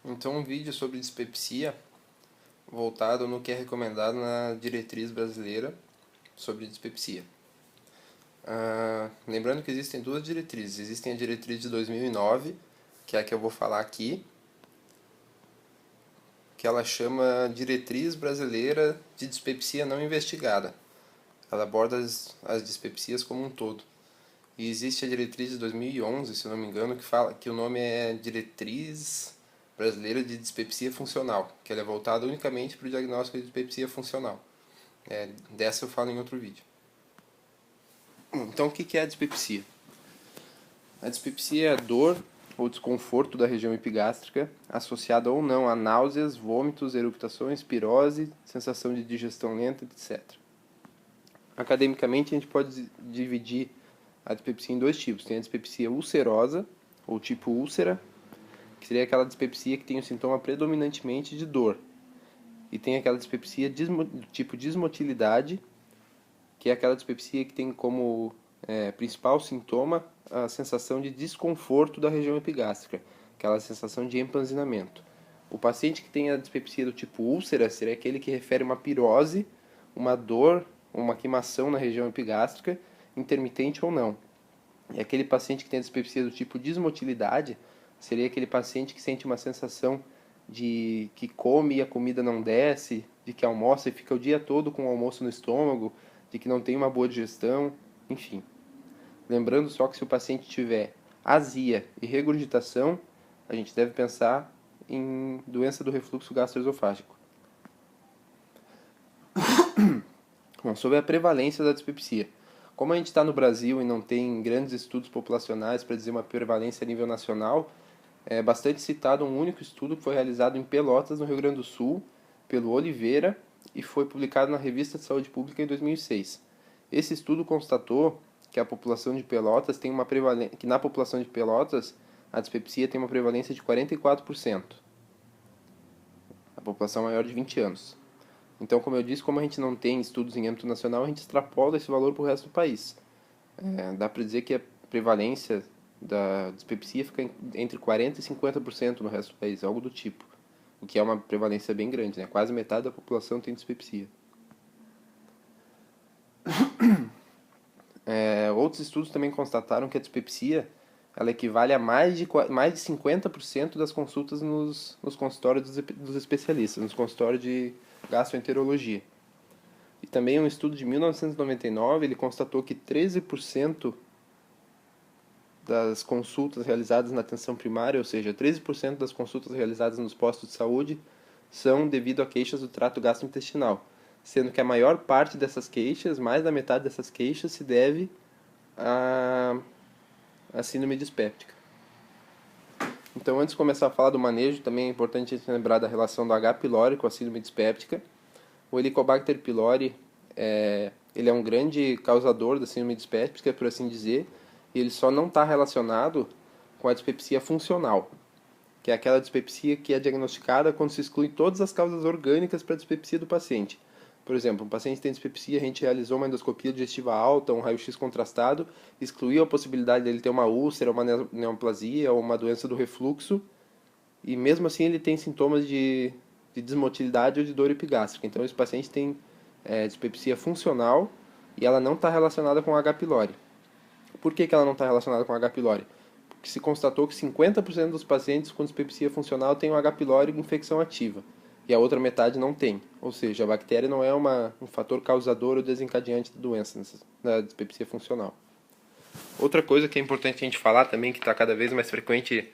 Então, um vídeo sobre dispepsia voltado no que é recomendado na diretriz brasileira sobre dispepsia. Lembrando que existem duas diretrizes. Existem a diretriz de 2009, que é a que eu vou falar aqui, que ela chama Diretriz Brasileira de Dispepsia Não Investigada. Ela aborda as dispepsias como um todo. E existe a diretriz de 2011, se eu não me engano, que fala que o nome é Diretriz Brasileira de Dispepsia Funcional, que ela é voltada unicamente para o diagnóstico de dispepsia funcional. Dessa eu falo em outro vídeo. Então, o que é a dispepsia? A dispepsia é a dor ou desconforto da região epigástrica, associada ou não a náuseas, vômitos, eructações, pirose, sensação de digestão lenta, etc. Academicamente, a gente pode dividir a dispepsia em dois tipos. Tem a dispepsia ulcerosa, ou tipo úlcera, que seria aquela dispepsia que tem o sintoma predominantemente de dor. E tem aquela dispepsia do tipo dismotilidade, que é aquela dispepsia que tem como principal sintoma a sensação de desconforto da região epigástrica, aquela sensação de empanzinamento. O paciente que tem a dispepsia do tipo úlcera seria aquele que refere uma pirose, uma dor, uma queimação na região epigástrica, intermitente ou não. E aquele paciente que tem a dispepsia do tipo dismotilidade seria aquele paciente que sente uma sensação de que come e a comida não desce, de que almoça e fica o dia todo com o almoço no estômago, de que não tem uma boa digestão, enfim. Lembrando só que se o paciente tiver azia e regurgitação, a gente deve pensar em doença do refluxo gastroesofágico. Bom, sobre a prevalência da dispepsia. Como a gente está no Brasil e não tem grandes estudos populacionais para dizer uma prevalência a nível nacional, é bastante citado um único estudo que foi realizado em Pelotas, no Rio Grande do Sul, pelo Oliveira, e foi publicado na Revista de Saúde Pública em 2006. Esse estudo constatou que a população de Pelotas tem uma prevalência, que na população de Pelotas a dispepsia tem uma prevalência de 44%. A população maior de 20 anos. Então, como eu disse, como a gente não tem estudos em âmbito nacional, a gente extrapola esse valor para o resto do país. Dá para dizer que a prevalência da dispepsia fica entre 40% e 50% no resto do país, algo do tipo. O que é uma prevalência bem grande, né? Quase metade da população tem dispepsia. Outros estudos também constataram que a dispepsia ela equivale a mais de 50% das consultas nos consultórios dos especialistas, nos consultórios de gastroenterologia. E também um estudo de 1999, ele constatou que 13% das consultas realizadas na atenção primária, ou seja, 13% das consultas realizadas nos postos de saúde são devido a queixas do trato gastrointestinal, sendo que a maior parte dessas queixas, mais da metade dessas queixas, se deve a síndrome dispéptica. Então, antes de começar a falar do manejo, também é importante a gente lembrar da relação do H. pylori com a síndrome dispéptica. O Helicobacter pylori ele é um grande causador da síndrome dispéptica, por assim dizer, e ele só não está relacionado com a dispepsia funcional, que é aquela dispepsia que é diagnosticada quando se exclui todas as causas orgânicas para a dispepsia do paciente. Por exemplo, um paciente tem dispepsia, a gente realizou uma endoscopia digestiva alta, um raio-x contrastado, excluiu a possibilidade dele ter uma úlcera, uma neoplasia ou uma doença do refluxo, e mesmo assim ele tem sintomas de desmotilidade ou de dor epigástrica. Então esse paciente tem dispepsia funcional e ela não está relacionada com H. pylori. Por que ela não está relacionada com H. pylori? Porque se constatou que 50% dos pacientes com dispepsia funcional têm o H. pylori infecção ativa e a outra metade não tem. Ou seja, a bactéria não é um fator causador ou desencadeante da doença, da dispepsia funcional. Outra coisa que é importante a gente falar também, que está cada vez mais frequente,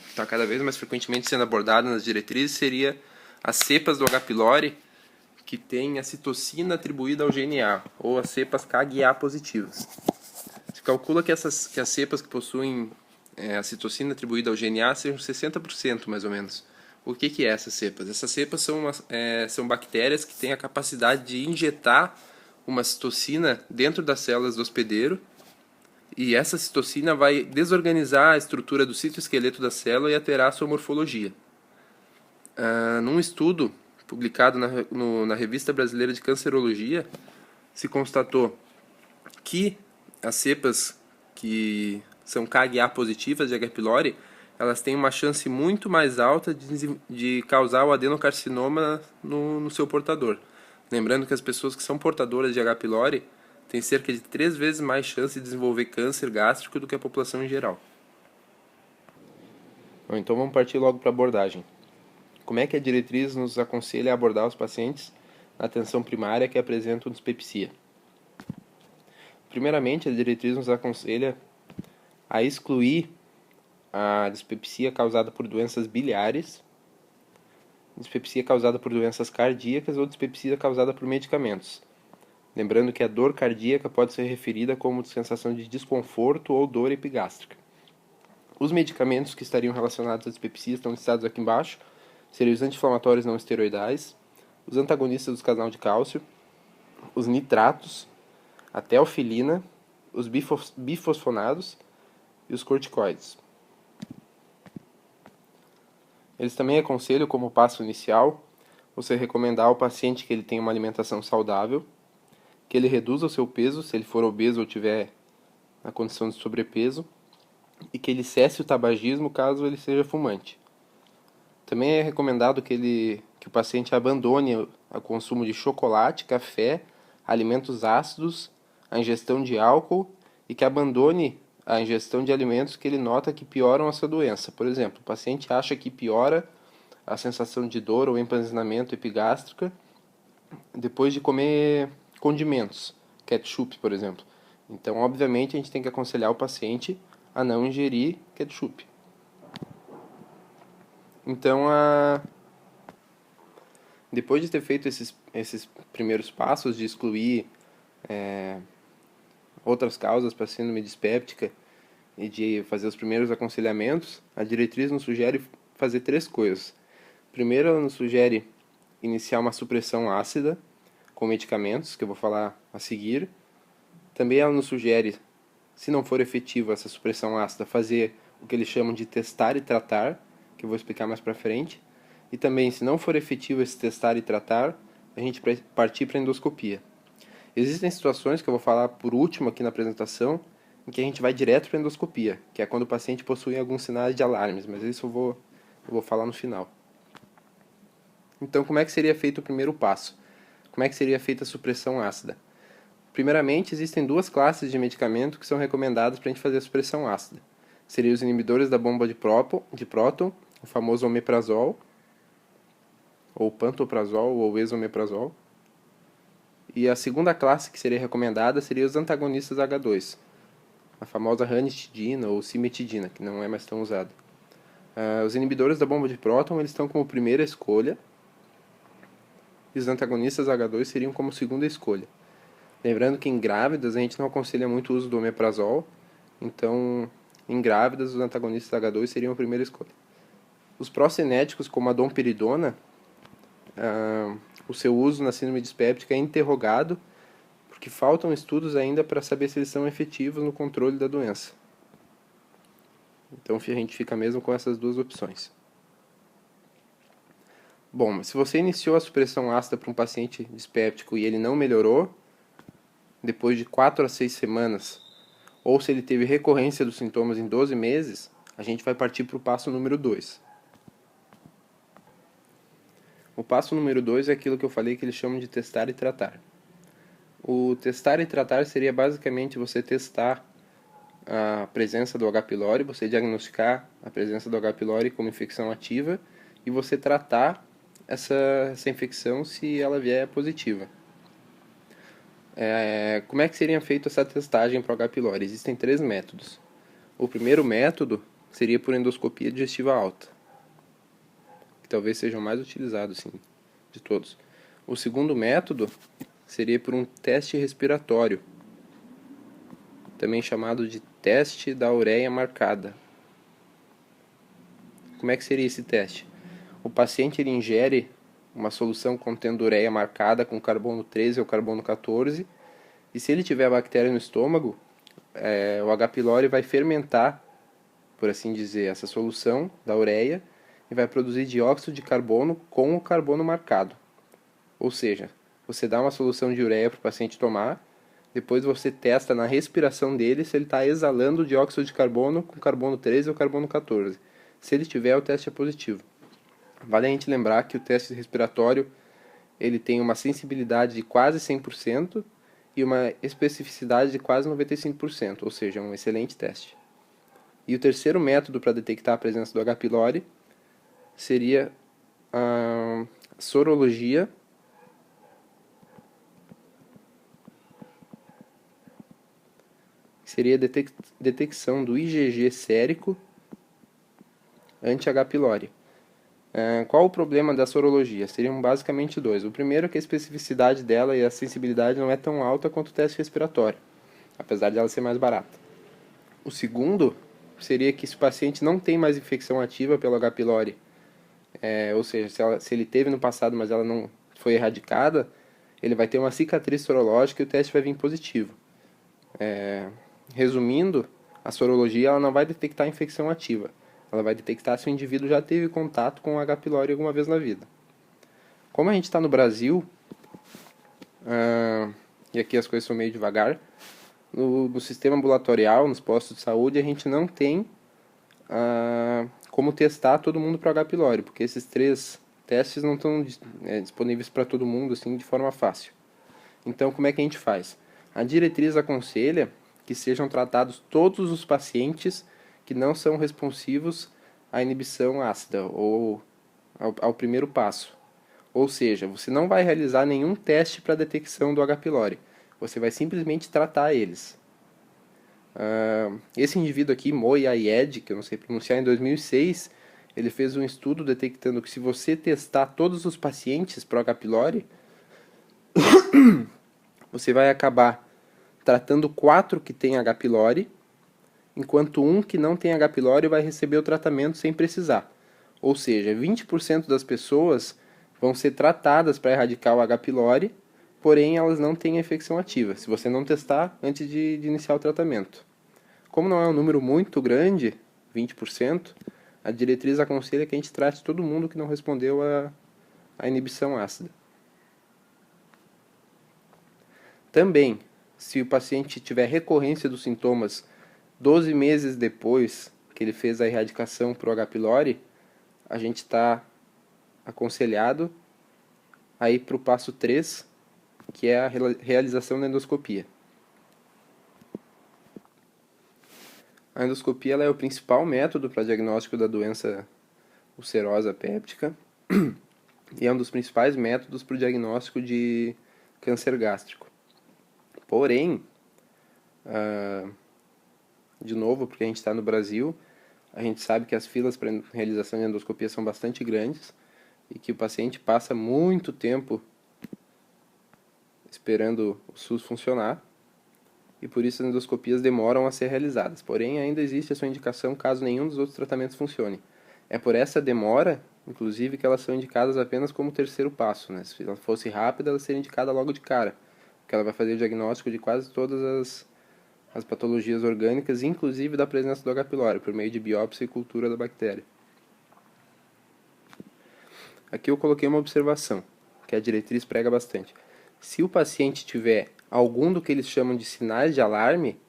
está cada vez mais frequentemente sendo abordada nas diretrizes, seria as cepas do H. pylori que tem a citocina atribuída ao GNA, ou as cepas KGA positivas. Se calcula que as cepas que possuem a citocina atribuída ao GNA sejam 60% mais ou menos. O que é essas cepas? Essas cepas são bactérias que têm a capacidade de injetar uma citocina dentro das células do hospedeiro, e essa citocina vai desorganizar a estrutura do citoesqueleto da célula e alterar a sua morfologia. Num estudo publicado na Revista Brasileira de Cancerologia, se constatou que as cepas que são KGA positivas de H. pylori, elas têm uma chance muito mais alta de causar o adenocarcinoma no seu portador. Lembrando que as pessoas que são portadoras de H. pylori têm cerca de 3 vezes mais chance de desenvolver câncer gástrico do que a população em geral. Bom, então vamos partir logo para a abordagem. Como é que a diretriz nos aconselha a abordar os pacientes na atenção primária que apresentam dispepsia? Primeiramente, a diretriz nos aconselha a excluir a dispepsia causada por doenças biliares, dispepsia causada por doenças cardíacas ou dispepsia causada por medicamentos. Lembrando que a dor cardíaca pode ser referida como sensação de desconforto ou dor epigástrica. Os medicamentos que estariam relacionados à dispepsia estão listados aqui embaixo, seriam os anti-inflamatórios não esteroidais, os antagonistas do canal de cálcio, os nitratos, a teofilina, os bifosfonados e os corticoides. Eles também aconselham, como passo inicial, você recomendar ao paciente que ele tenha uma alimentação saudável, que ele reduza o seu peso, se ele for obeso ou tiver na condição de sobrepeso, e que ele cesse o tabagismo caso ele seja fumante. Também é recomendado que o paciente abandone o consumo de chocolate, café, alimentos ácidos, a ingestão de álcool e que abandone a ingestão de alimentos que ele nota que pioram a sua doença. Por exemplo, o paciente acha que piora a sensação de dor ou empanzinamento epigástrica depois de comer condimentos, ketchup, por exemplo. Então, obviamente, a gente tem que aconselhar o paciente a não ingerir ketchup. Então, depois de ter feito esses primeiros passos de excluir outras causas para síndrome dispéptica e de fazer os primeiros aconselhamentos, a diretriz nos sugere fazer 3 coisas. Primeiro, ela nos sugere iniciar uma supressão ácida com medicamentos, que eu vou falar a seguir. Também ela nos sugere, se não for efetiva essa supressão ácida, fazer o que eles chamam de testar e tratar, que eu vou explicar mais para frente. E também, se não for efetivo esse testar e tratar, a gente partir para a endoscopia. Existem situações, que eu vou falar por último aqui na apresentação, em que a gente vai direto para a endoscopia, que é quando o paciente possui alguns sinais de alarmes, mas isso eu vou falar no final. Então, como é que seria feito o primeiro passo? Como é que seria feita a supressão ácida? Primeiramente, existem 2 classes de medicamento que são recomendadas para a gente fazer a supressão ácida. Seriam os inibidores da bomba de próton, o famoso omeprazol, ou pantoprazol, ou esomeprazol. E a segunda classe que seria recomendada seria os antagonistas H2, a famosa ranitidina ou cimetidina, que não é mais tão usada. Os inibidores da bomba de próton eles estão como primeira escolha, e os antagonistas H2 seriam como segunda escolha. Lembrando que em grávidas a gente não aconselha muito o uso do omeprazol, então em grávidas os antagonistas H2 seriam a primeira escolha. Os procinéticos, como a domperidona, o seu uso na síndrome dispéptica é interrogado, porque faltam estudos ainda para saber se eles são efetivos no controle da doença. Então a gente fica mesmo com essas 2 opções. Bom, se você iniciou a supressão ácida para um paciente dispéptico e ele não melhorou, depois de 4 a 6 semanas, ou se ele teve recorrência dos sintomas em 12 meses, a gente vai partir para o passo número 2. O passo número 2 é aquilo que eu falei que eles chamam de testar e tratar. O testar e tratar seria basicamente você testar a presença do H. pylori, você diagnosticar a presença do H. pylori como infecção ativa e você tratar essa infecção se ela vier positiva. Como é que seria feita essa testagem para o H. pylori? Existem 3 métodos. O primeiro método seria por endoscopia digestiva alta, que talvez seja o mais utilizado sim, de todos. O segundo método seria por um teste respiratório, também chamado de teste da ureia marcada. Como é que seria esse teste? O paciente ele ingere uma solução contendo ureia marcada com carbono 13 ou carbono 14, e se ele tiver bactéria no estômago, o H. pylori vai fermentar, por assim dizer, essa solução da ureia e vai produzir dióxido de carbono com o carbono marcado. Ou seja, você dá uma solução de ureia para o paciente tomar, depois você testa na respiração dele se ele está exalando dióxido de carbono com carbono 13 ou carbono 14. Se ele tiver, o teste é positivo. Vale a gente lembrar que o teste respiratório ele tem uma sensibilidade de quase 100% e uma especificidade de quase 95%, ou seja, é um excelente teste. E o terceiro método para detectar a presença do H. pylori seria a sorologia, que seria a detecção do IgG sérico anti-H. pylori. Qual o problema da sorologia? Seriam basicamente dois. O primeiro é que a especificidade dela e a sensibilidade não é tão alta quanto o teste respiratório, apesar de ela ser mais barata. O segundo seria que se o paciente não tem mais infecção ativa pelo H. pylori, ou seja, se ele teve no passado, mas ela não foi erradicada, ele vai ter uma cicatriz sorológica e o teste vai vir positivo. Resumindo, a sorologia ela não vai detectar infecção ativa. Ela vai detectar se o indivíduo já teve contato com o H. pylori alguma vez na vida. Como a gente está no Brasil, e aqui as coisas são meio devagar, no sistema ambulatorial, nos postos de saúde, a gente não tem como testar todo mundo para H. pylori, porque esses 3 testes não estão disponíveis para todo mundo assim, de forma fácil. Então, como é que a gente faz? A diretriz aconselha que sejam tratados todos os pacientes que não são responsivos à inibição ácida ou ao primeiro passo. Ou seja, você não vai realizar nenhum teste para detecção do H. pylori. Você vai simplesmente tratar eles. Esse indivíduo aqui, Moy Ayed, que eu não sei pronunciar, em 2006, ele fez um estudo detectando que se você testar todos os pacientes para o H. pylori, você vai acabar tratando 4 que têm H. pylori, enquanto um que não tem H. pylori vai receber o tratamento sem precisar. Ou seja, 20% das pessoas vão ser tratadas para erradicar o H. pylori, porém elas não têm a infecção ativa, se você não testar antes de iniciar o tratamento. Como não é um número muito grande, 20%, a diretriz aconselha que a gente trate todo mundo que não respondeu à inibição ácida. Também, se o paciente tiver recorrência dos sintomas 12 meses depois que ele fez a erradicação para o H. pylori, a gente está aconselhado a ir para o passo 3, que é a realização da endoscopia. A endoscopia ela é o principal método para diagnóstico da doença ulcerosa péptica e é um dos principais métodos para o diagnóstico de câncer gástrico. Porém, de novo, porque a gente está no Brasil, a gente sabe que as filas para realização de endoscopia são bastante grandes e que o paciente passa muito tempo esperando o SUS funcionar e por isso as endoscopias demoram a ser realizadas. Porém, ainda existe a sua indicação caso nenhum dos outros tratamentos funcione. É por essa demora, inclusive, que elas são indicadas apenas como terceiro passo, né? Se ela fosse rápida, ela seria indicada logo de cara, porque ela vai fazer o diagnóstico de quase todas as patologias orgânicas, inclusive da presença do H. pylori, por meio de biópsia e cultura da bactéria. Aqui eu coloquei uma observação, que a diretriz prega bastante. Se o paciente tiver algum do que eles chamam de sinais de alarme,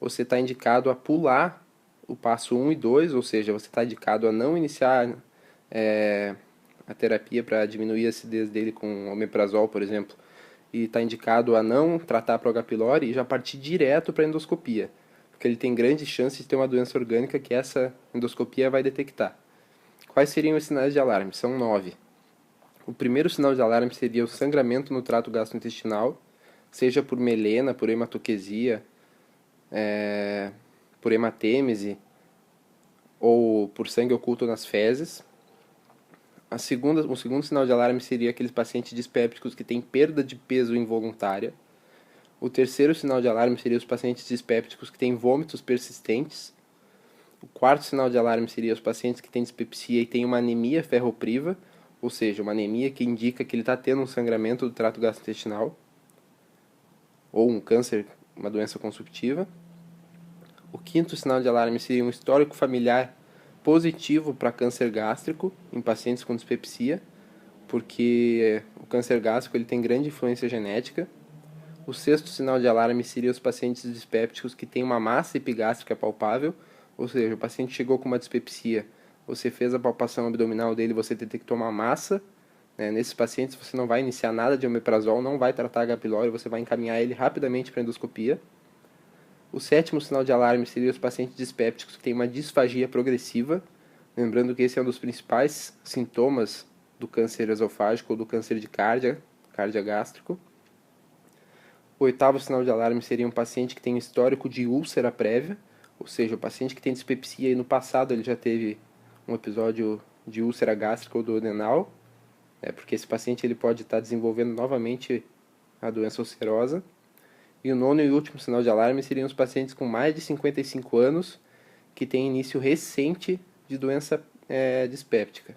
você está indicado a pular o passo 1 e 2, ou seja, você está indicado a não iniciar a terapia para diminuir a acidez dele com omeprazol, por exemplo, e está indicado a não tratar para o H. pylori e já partir direto para a endoscopia, porque ele tem grande chance de ter uma doença orgânica que essa endoscopia vai detectar. Quais seriam os sinais de alarme? São 9. O primeiro sinal de alarme seria o sangramento no trato gastrointestinal, seja por melena, por hematoquesia, por hematêmese ou por sangue oculto nas fezes. O segundo sinal de alarme seria aqueles pacientes dispépticos que têm perda de peso involuntária. O terceiro sinal de alarme seria os pacientes dispépticos que têm vômitos persistentes. O quarto sinal de alarme seria os pacientes que têm dispepsia e têm uma anemia ferropriva, ou seja, uma anemia que indica que ele está tendo um sangramento do trato gastrointestinal, ou um câncer, uma doença consumptiva. O quinto sinal de alarme seria um histórico familiar positivo para câncer gástrico em pacientes com dispepsia, porque o câncer gástrico ele tem grande influência genética. O sexto sinal de alarme seria os pacientes dispépticos que têm uma massa epigástrica palpável, ou seja, o paciente chegou com uma dispepsia você fez a palpação abdominal dele, você tem que tomar massa. Né? Nesses pacientes você não vai iniciar nada de omeprazol, não vai tratar H. pylori, você vai encaminhar ele rapidamente para endoscopia. O sétimo sinal de alarme seria os pacientes dispépticos que têm uma disfagia progressiva. Lembrando que esse é um dos principais sintomas do câncer esofágico ou do câncer de cárdia gástrico. O oitavo sinal de alarme seria um paciente que tem histórico de úlcera prévia, ou seja, o paciente que tem dispepsia e no passado ele já teve um episódio de úlcera gástrica ou duodenal, porque esse paciente ele pode estar desenvolvendo novamente a doença ulcerosa. E o nono e último sinal de alarme seriam os pacientes com mais de 55 anos que têm início recente de doença dispéptica.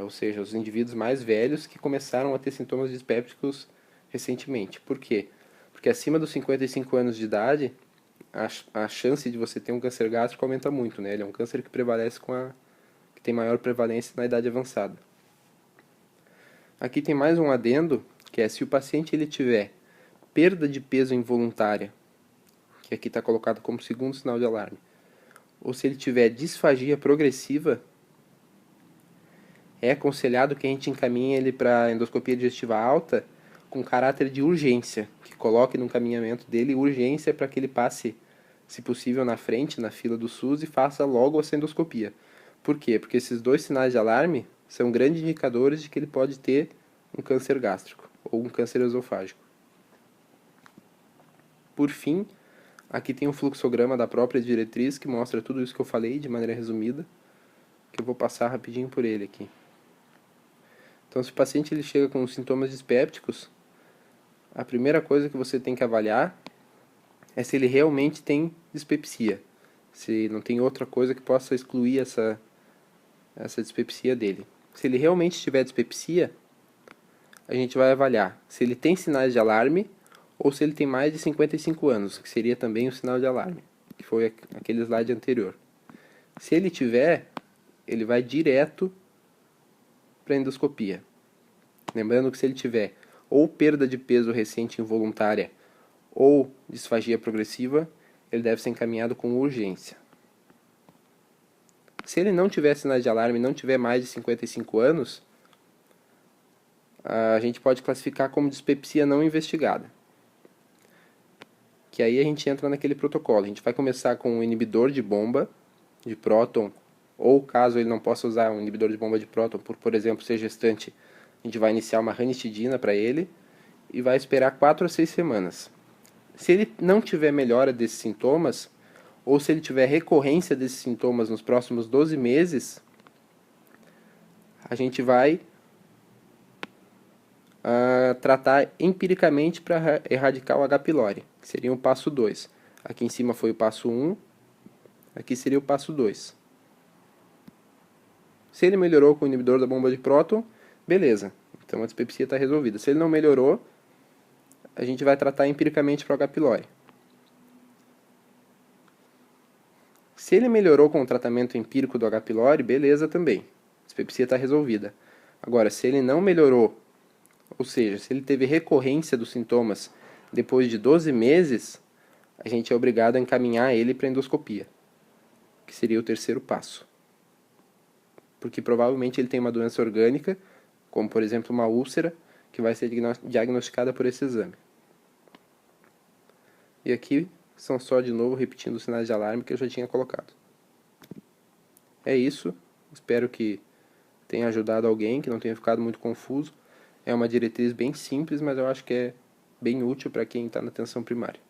Ou seja, os indivíduos mais velhos que começaram a ter sintomas dispépticos recentemente. Por quê? Porque acima dos 55 anos de idade, a chance de você ter um câncer gástrico aumenta muito. Ele é um câncer que prevalece que tem maior prevalência na idade avançada. Aqui tem mais um adendo, que é se o paciente ele tiver perda de peso involuntária, que aqui está colocado como segundo sinal de alarme, ou se ele tiver disfagia progressiva, é aconselhado que a gente encaminhe ele para endoscopia digestiva alta com caráter de urgência, que coloque no encaminhamento dele urgência para que ele passe, se possível, na frente, na fila do SUS e faça logo essa endoscopia. Por quê? Porque esses dois sinais de alarme são grandes indicadores de que ele pode ter um câncer gástrico ou um câncer esofágico. Por fim, aqui tem um fluxograma da própria diretriz que mostra tudo isso que eu falei de maneira resumida, que eu vou passar rapidinho por ele aqui. Então, se o paciente ele chega com sintomas dispépticos, a primeira coisa que você tem que avaliar é se ele realmente tem dispepsia, se não tem outra coisa que possa excluir essa dispepsia dele. Se ele realmente tiver dispepsia, a gente vai avaliar se ele tem sinais de alarme ou se ele tem mais de 55 anos, que seria também o sinal de alarme, que foi aquele slide anterior. Se ele tiver, ele vai direto para endoscopia. Lembrando que se ele tiver ou perda de peso recente involuntária ou disfagia progressiva, ele deve ser encaminhado com urgência. Se ele não tiver sinais de alarme e não tiver mais de 55 anos, a gente pode classificar como dispepsia não investigada. Que aí a gente entra naquele protocolo. A gente vai começar com um inibidor de bomba de próton, ou caso ele não possa usar um inibidor de bomba de próton, por exemplo, ser gestante, a gente vai iniciar uma ranitidina para ele e vai esperar 4 a 6 semanas. Se ele não tiver melhora desses sintomas, ou se ele tiver recorrência desses sintomas nos próximos 12 meses, a gente vai tratar empiricamente para erradicar o H. pylori, que seria o passo 2. Aqui em cima foi o passo 1, aqui seria o passo 2. Se ele melhorou com o inibidor da bomba de próton, beleza, então a dispepsia está resolvida. Se ele não melhorou, a gente vai tratar empiricamente para o H. pylori. Se ele melhorou com o tratamento empírico do H. pylori, beleza também, a dispepsia está resolvida. Agora, se ele não melhorou, ou seja, se ele teve recorrência dos sintomas depois de 12 meses, a gente é obrigado a encaminhar ele para endoscopia, que seria o terceiro passo. Porque provavelmente ele tem uma doença orgânica, como por exemplo uma úlcera, que vai ser diagnosticada por esse exame. E aqui são só de novo repetindo os sinais de alarme que eu já tinha colocado. É isso, espero que tenha ajudado alguém, que não tenha ficado muito confuso. É uma diretriz bem simples, mas eu acho que é bem útil para quem está na atenção primária.